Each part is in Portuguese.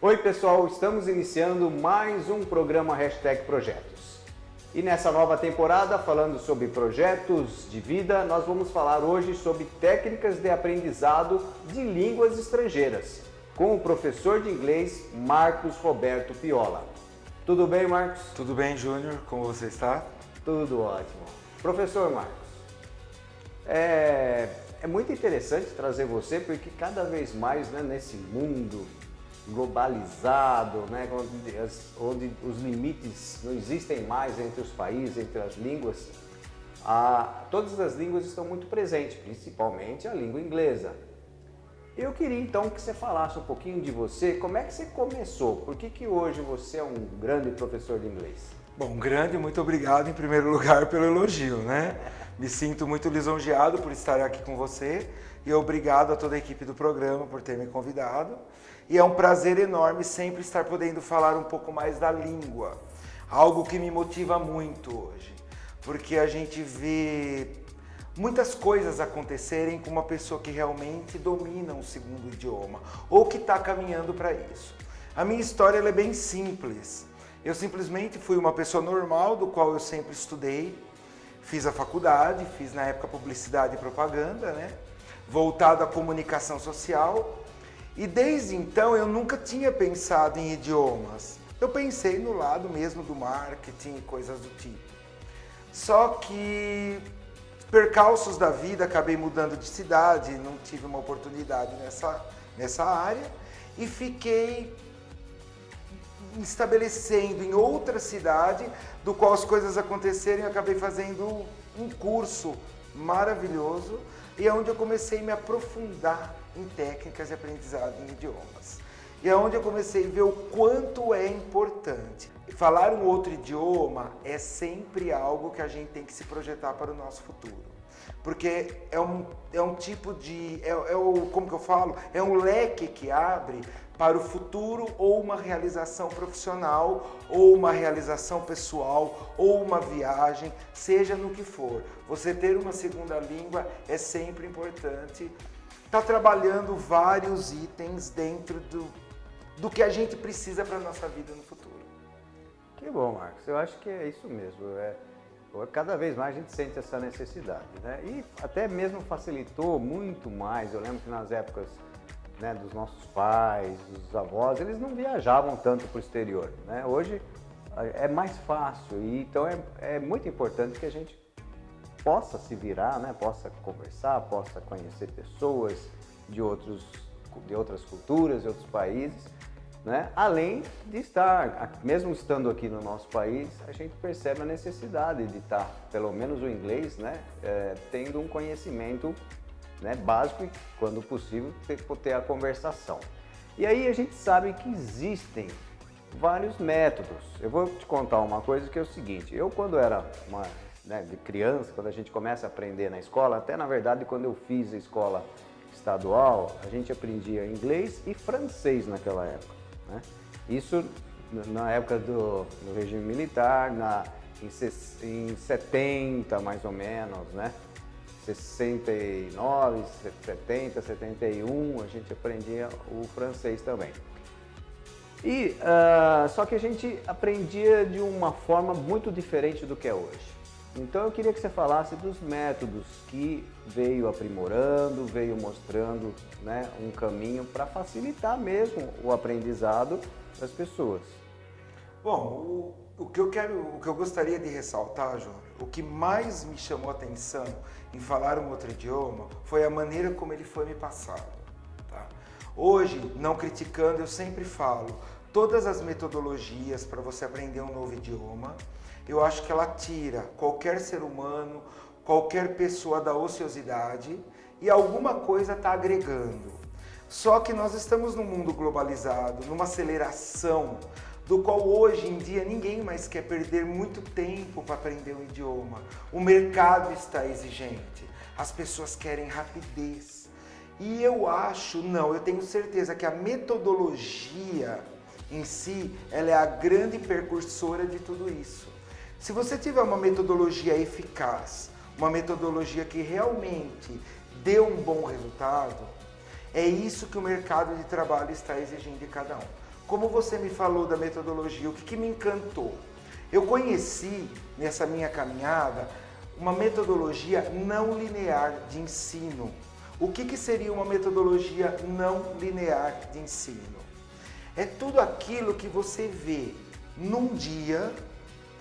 Oi pessoal, estamos iniciando mais um programa Projetos. E nessa nova temporada, falando sobre projetos de vida, nós vamos falar hoje sobre técnicas de aprendizado de línguas estrangeiras, com o professor de inglês Marcos Roberto Piola. Tudo bem, Marcos? Tudo bem, Júnior? Como você está? Tudo ótimo. Professor Marcos, é muito interessante trazer você, porque cada vez mais, né, nesse mundo globalizado, né, onde os limites não existem mais entre os países, entre as línguas, todas as línguas estão muito presentes, principalmente a língua inglesa. Eu queria então que você falasse um pouquinho de você, como é que você começou, por que hoje você é um grande professor de inglês? Bom, muito obrigado em primeiro lugar pelo elogio, né? Me sinto muito lisonjeado por estar aqui com você e obrigado a toda a equipe do programa por ter me convidado. E é um prazer enorme sempre estar podendo falar um pouco mais da língua, algo que me motiva muito hoje, porque a gente vê muitas coisas acontecerem com uma pessoa que realmente domina um segundo idioma ou que está caminhando para isso. A minha história ela é bem simples. Eu simplesmente fui uma pessoa normal, do qual eu sempre estudei, fiz a faculdade, fiz na época publicidade e propaganda, né? Voltado à comunicação social. E desde então eu nunca tinha pensado em idiomas. Eu pensei no lado mesmo do marketing e coisas do tipo. Só que, percalços da vida, acabei mudando de cidade, não tive uma oportunidade nessa área e fiquei estabelecendo em outra cidade, do qual as coisas aconteceram e acabei fazendo um curso maravilhoso e é onde eu comecei a me aprofundar em técnicas de aprendizado em idiomas. E é onde eu comecei a ver o quanto é importante. Falar um outro idioma é sempre algo que a gente tem que se projetar para o nosso futuro. Porque é um tipo de, como que eu falo? É um leque que abre para o futuro ou uma realização profissional, ou uma realização pessoal, ou uma viagem, seja no que for. Você ter uma segunda língua é sempre importante. Está trabalhando vários itens dentro do que a gente precisa para a nossa vida no futuro. Que bom, Marcos. Eu acho que é isso mesmo. Cada vez mais a gente sente essa necessidade, né? E até mesmo facilitou muito mais. Eu lembro que nas épocas, né, dos nossos pais, dos avós, eles não viajavam tanto para o exterior, né? Hoje é mais fácil, e então é muito importante que a gente possa se virar, né? Possa conversar, possa conhecer pessoas de outras culturas, de outros países, né? Além de estar, mesmo estando aqui no nosso país, a gente percebe a necessidade de estar, pelo menos o inglês, né, tendo um conhecimento, né, básico e, quando possível, ter a conversação. E aí a gente sabe que existem vários métodos. Eu vou te contar uma coisa que é o seguinte: eu, quando era de criança, quando a gente começa a aprender na escola, até na verdade quando eu fiz a escola estadual, a gente aprendia inglês e francês naquela época, né? Isso na época do regime militar, em 70 mais ou menos, né? 69, 70, 71, a gente aprendia o francês também. E só que a gente aprendia de uma forma muito diferente do que é hoje. Então eu queria que você falasse dos métodos que veio aprimorando, veio mostrando, né, um caminho para facilitar mesmo o aprendizado das pessoas. Bom, o que eu gostaria de ressaltar, João, o que mais me chamou a atenção em falar um outro idioma foi a maneira como ele foi me passado, tá? Hoje, não criticando, eu sempre falo, todas as metodologias para você aprender um novo idioma, eu acho que ela tira qualquer ser humano, qualquer pessoa da ociosidade e alguma coisa está agregando. Só que nós estamos num mundo globalizado, numa aceleração, do qual hoje em dia ninguém mais quer perder muito tempo para aprender um idioma. O mercado está exigente, as pessoas querem rapidez. E eu tenho certeza que a metodologia em si, ela é a grande precursora de tudo isso. Se você tiver uma metodologia eficaz, uma metodologia que realmente dê um bom resultado, é isso que o mercado de trabalho está exigindo de cada um. Como você me falou da metodologia, o que me encantou? Eu conheci, nessa minha caminhada, uma metodologia não linear de ensino. O que seria uma metodologia não linear de ensino? É tudo aquilo que você vê num dia,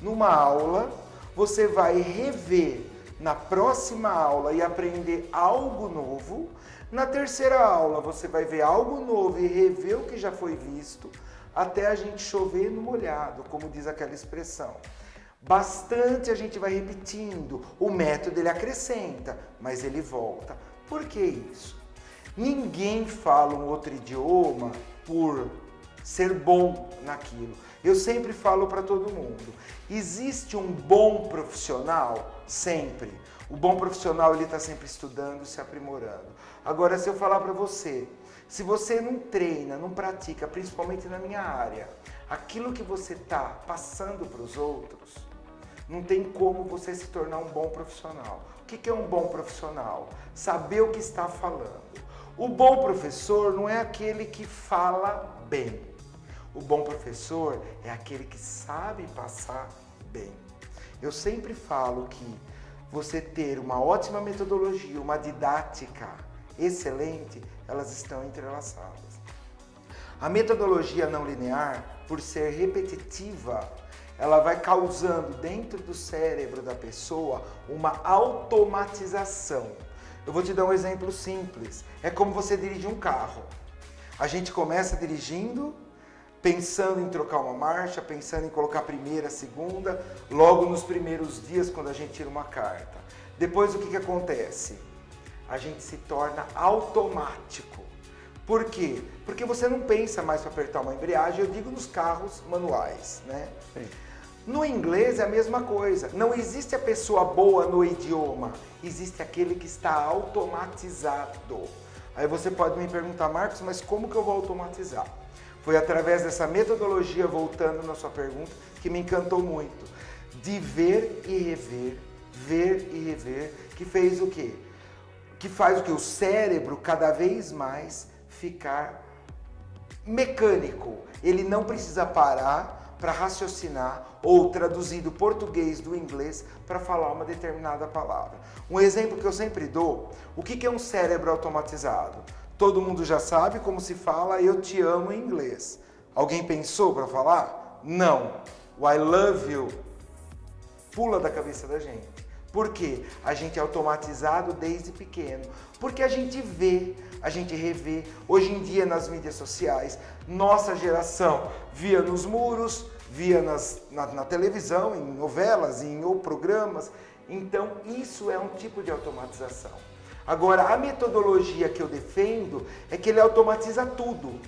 numa aula, você vai rever na próxima aula e aprender algo novo. Na terceira aula você vai ver algo novo e rever o que já foi visto, até a gente chover no molhado, como diz aquela expressão. Bastante a gente vai repetindo, o método ele acrescenta, mas ele volta. Por que isso? Ninguém fala um outro idioma por ser bom naquilo. Eu sempre falo para todo mundo, existe um bom profissional? Sempre. O bom profissional ele está sempre estudando, se aprimorando. Agora, se eu falar para você, se você não treina, não pratica, principalmente na minha área, aquilo que você está passando para os outros, não tem como você se tornar um bom profissional. O que é um bom profissional? Saber o que está falando. O bom professor não é aquele que fala bem. O bom professor é aquele que sabe passar bem. Eu sempre falo que você ter uma ótima metodologia, uma didática excelente, elas estão entrelaçadas. A metodologia não linear, por ser repetitiva, ela vai causando dentro do cérebro da pessoa uma automatização. Eu vou te dar um exemplo simples. É como você dirigir um carro. A gente começa dirigindo, pensando em trocar uma marcha, pensando em colocar a primeira, a segunda, logo nos primeiros dias quando a gente tira uma carta. Depois o que acontece? A gente se torna automático. Por quê? Porque você não pensa mais para apertar uma embreagem, eu digo nos carros manuais, né? Sim. No inglês é a mesma coisa. Não existe a pessoa boa no idioma, existe aquele que está automatizado. Aí você pode me perguntar, Marcos, mas como que eu vou automatizar? Foi através dessa metodologia, voltando na sua pergunta, que me encantou muito. De ver e rever, que fez o quê? Que faz o quê? O cérebro cada vez mais ficar mecânico. Ele não precisa parar para raciocinar ou traduzir do português do inglês para falar uma determinada palavra. Um exemplo que eu sempre dou, o que é um cérebro automatizado? Todo mundo já sabe como se fala eu te amo em inglês. Alguém pensou para falar? Não. O I love you pula da cabeça da gente. Por quê? A gente é automatizado desde pequeno. Porque a gente vê, a gente revê. Hoje em dia nas mídias sociais, nossa geração via nos muros, via na televisão, em novelas, em programas. Então isso é um tipo de automatização. Agora, a metodologia que eu defendo é que ele automatiza tudo.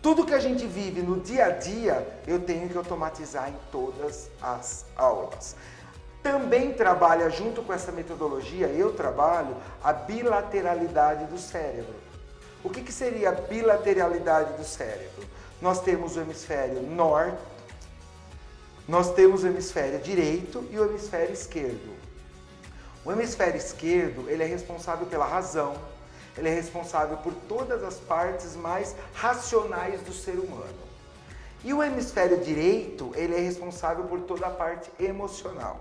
Tudo que a gente vive no dia a dia, eu tenho que automatizar em todas as aulas. Também trabalha junto com essa metodologia, eu trabalho a bilateralidade do cérebro. O que seria a bilateralidade do cérebro? Nós temos o hemisfério norte, nós temos o hemisfério direito e o hemisfério esquerdo. O hemisfério esquerdo, ele é responsável pela razão, ele é responsável por todas as partes mais racionais do ser humano. E o hemisfério direito, ele é responsável por toda a parte emocional.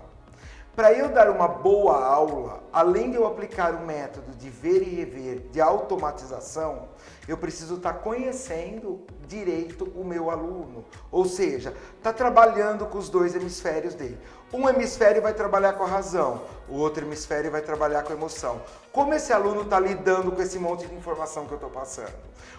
Para eu dar uma boa aula, além de eu aplicar o método de ver e rever, de automatização, eu preciso estar conhecendo direito o meu aluno. Ou seja, estar trabalhando com os dois hemisférios dele. Um hemisfério vai trabalhar com a razão, o outro hemisfério vai trabalhar com a emoção. Como esse aluno está lidando com esse monte de informação que eu estou passando?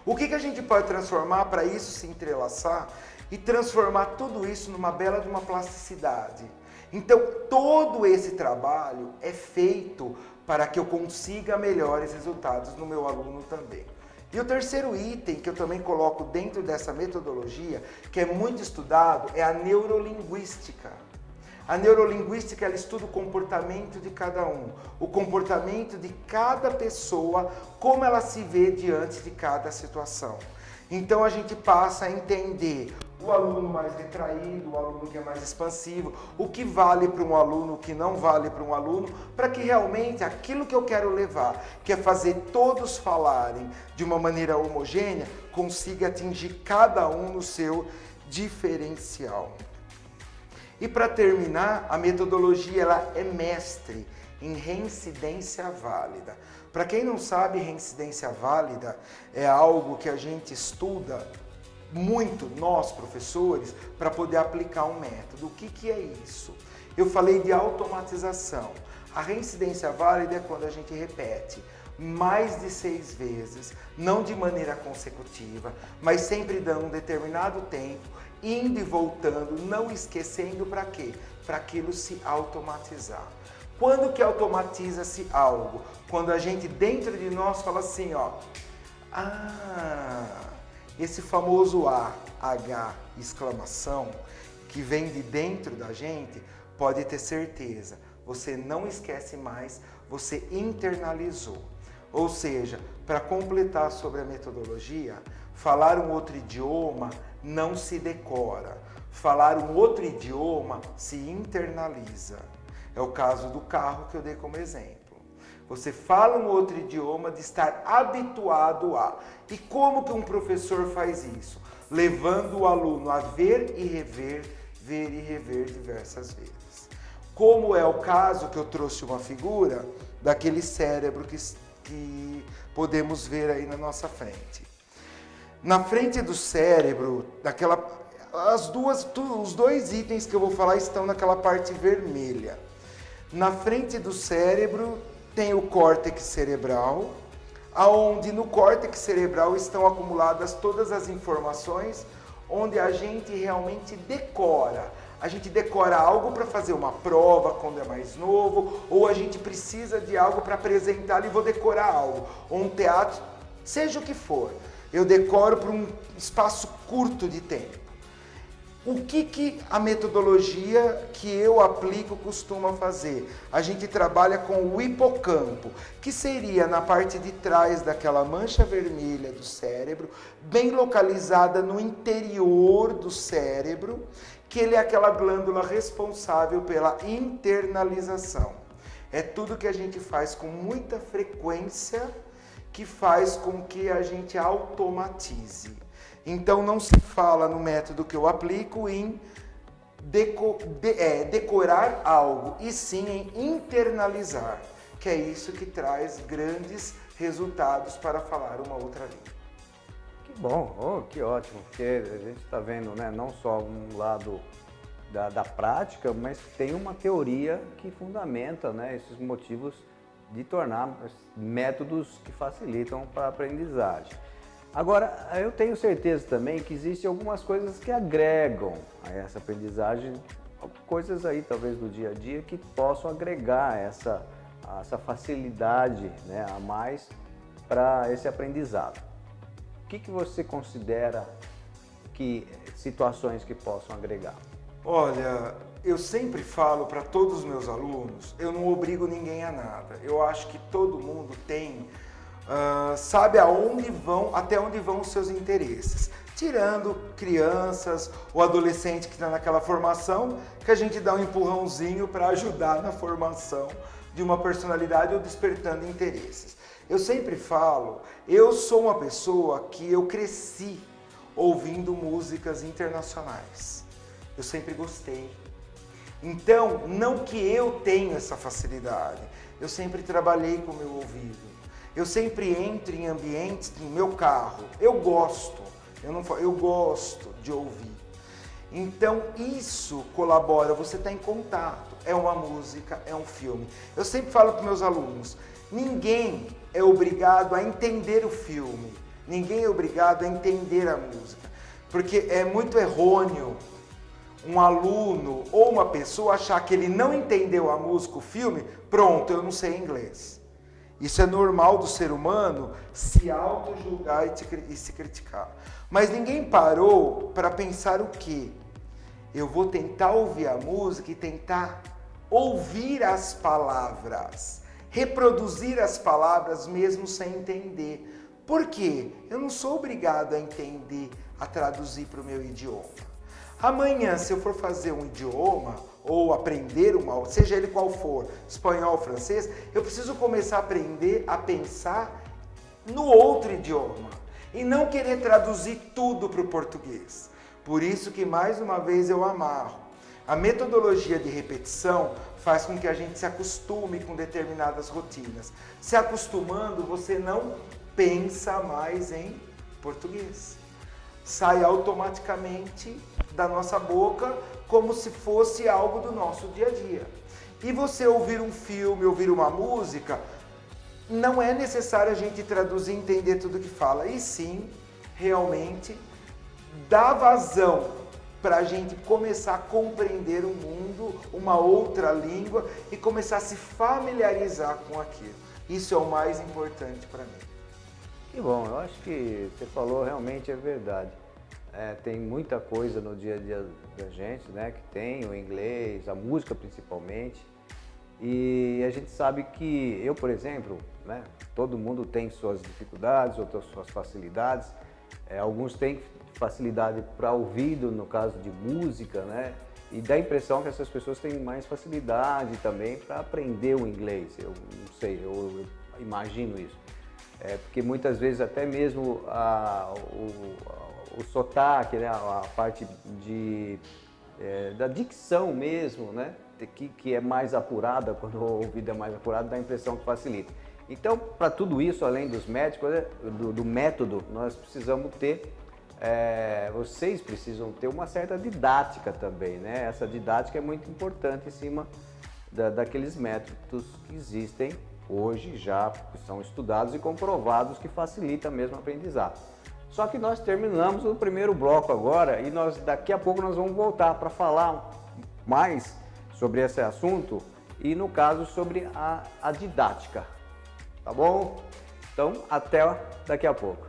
O que a gente pode transformar para isso se entrelaçar e transformar tudo isso numa bela de uma plasticidade? Então, todo esse trabalho é feito para que eu consiga melhores resultados no meu aluno também. E o terceiro item que eu também coloco dentro dessa metodologia, que é muito estudado, é a neurolinguística. A neurolinguística, ela estuda o comportamento de cada um, o comportamento de cada pessoa, como ela se vê diante de cada situação. Então a gente passa a entender o aluno mais retraído, o aluno que é mais expansivo, o que vale para um aluno, o que não vale para um aluno, para que realmente aquilo que eu quero levar, que é fazer todos falarem de uma maneira homogênea, consiga atingir cada um no seu diferencial. E para terminar, a metodologia ela é mestre em reincidência válida. Para quem não sabe, reincidência válida é algo que a gente estuda muito, nós professores, para poder aplicar um método. O que é isso? Eu falei de automatização. A reincidência válida é quando a gente repete mais de 6 vezes, não de maneira consecutiva, mas sempre dando um determinado tempo, indo e voltando, não esquecendo para quê? Para aquilo se automatizar. Quando que automatiza-se algo? Quando a gente dentro de nós fala assim, ó, esse famoso A, H, exclamação, que vem de dentro da gente, pode ter certeza, você não esquece mais, você internalizou. Ou seja, para completar sobre a metodologia, falar um outro idioma não se decora. Falar um outro idioma se internaliza. É o caso do carro que eu dei como exemplo. Você fala um outro idioma de estar habituado a. E como que um professor faz isso? Levando o aluno a ver e rever diversas vezes. Como é o caso que eu trouxe uma figura daquele cérebro que podemos ver aí na nossa frente. Na frente do cérebro, os dois itens que eu vou falar estão naquela parte vermelha. Na frente do cérebro tem o córtex cerebral, aonde no córtex cerebral estão acumuladas todas as informações, onde a gente realmente decora. A gente decora algo para fazer uma prova quando é mais novo, ou a gente precisa de algo para apresentar e vou decorar algo, ou um teatro, seja o que for. Eu decoro por um espaço curto de tempo. O que a metodologia que eu aplico costuma fazer? A gente trabalha com o hipocampo, que seria na parte de trás daquela mancha vermelha do cérebro, bem localizada no interior do cérebro, que ele é aquela glândula responsável pela internalização. É tudo que a gente faz com muita frequência, que faz com que a gente automatize. Então não se fala no método que eu aplico em decorar algo, e sim em internalizar, que é isso que traz grandes resultados para falar uma outra língua. Que bom, que ótimo, porque a gente está vendo, né, não só um lado da prática, mas tem uma teoria que fundamenta, né, esses motivos de tornar métodos que facilitam para a aprendizagem. Agora, eu tenho certeza também que existem algumas coisas que agregam a essa aprendizagem, coisas aí talvez do dia a dia que possam agregar essa facilidade, né, a mais para esse aprendizado. O que você considera que situações que possam agregar? Olha, eu sempre falo para todos os meus alunos, eu não obrigo ninguém a nada. Eu acho que todo mundo tem, sabe até onde vão os seus interesses. Tirando crianças ou adolescente que está naquela formação, que a gente dá um empurrãozinho para ajudar na formação de uma personalidade ou despertando interesses. Eu sempre falo, eu sou uma pessoa que eu cresci ouvindo músicas internacionais. Eu sempre gostei. Então, não que eu tenha essa facilidade, eu sempre trabalhei com o meu ouvido. Eu sempre entro em ambientes, no meu carro, eu gosto de ouvir. Então, isso colabora, você está em contato, é uma música, é um filme. Eu sempre falo para os meus alunos, ninguém é obrigado a entender o filme, ninguém é obrigado a entender a música, porque é muito errôneo um aluno ou uma pessoa achar que ele não entendeu a música, o filme, pronto, eu não sei inglês. Isso é normal do ser humano se auto-julgar e se criticar. Mas ninguém parou para pensar o quê? Eu vou tentar ouvir a música e tentar ouvir as palavras, reproduzir as palavras mesmo sem entender. Por quê? Eu não sou obrigado a entender a traduzir para o meu idioma. Amanhã, se eu for fazer um idioma ou aprender seja ele qual for, espanhol, francês, eu preciso começar a aprender a pensar no outro idioma e não querer traduzir tudo para o português. Por isso que, mais uma vez, eu amarro. A metodologia de repetição faz com que a gente se acostume com determinadas rotinas. Se acostumando, você não pensa mais em português. Sai automaticamente da nossa boca como se fosse algo do nosso dia a dia. E você ouvir um filme, ouvir uma música, não é necessário a gente traduzir e entender tudo que fala, e sim, realmente, dar vazão para a gente começar a compreender o mundo, uma outra língua e começar a se familiarizar com aquilo. Isso é o mais importante para mim. Que bom, eu acho que você falou realmente é verdade. Tem muita coisa no dia a dia da gente, né, que tem o inglês, a música principalmente, e a gente sabe que eu, por exemplo, né, todo mundo tem suas dificuldades, outras suas facilidades, alguns têm facilidade para ouvido, no caso de música, né, e dá a impressão que essas pessoas têm mais facilidade também para aprender o inglês, eu não sei, eu imagino isso. Porque muitas vezes até mesmo o sotaque, né, a parte da dicção mesmo, né, que é mais apurada, quando o ouvido é mais apurado, dá a impressão que facilita. Então, para tudo isso, além dos médicos, do método, nós precisamos ter, vocês precisam ter uma certa didática também, né? Essa didática é muito importante em cima daqueles métodos que existem hoje já, que são estudados e comprovados que facilita mesmo o aprendizado. Só que nós terminamos o primeiro bloco agora e daqui a pouco nós vamos voltar para falar mais sobre esse assunto e, no caso, sobre a didática. Tá bom? Então, até daqui a pouco.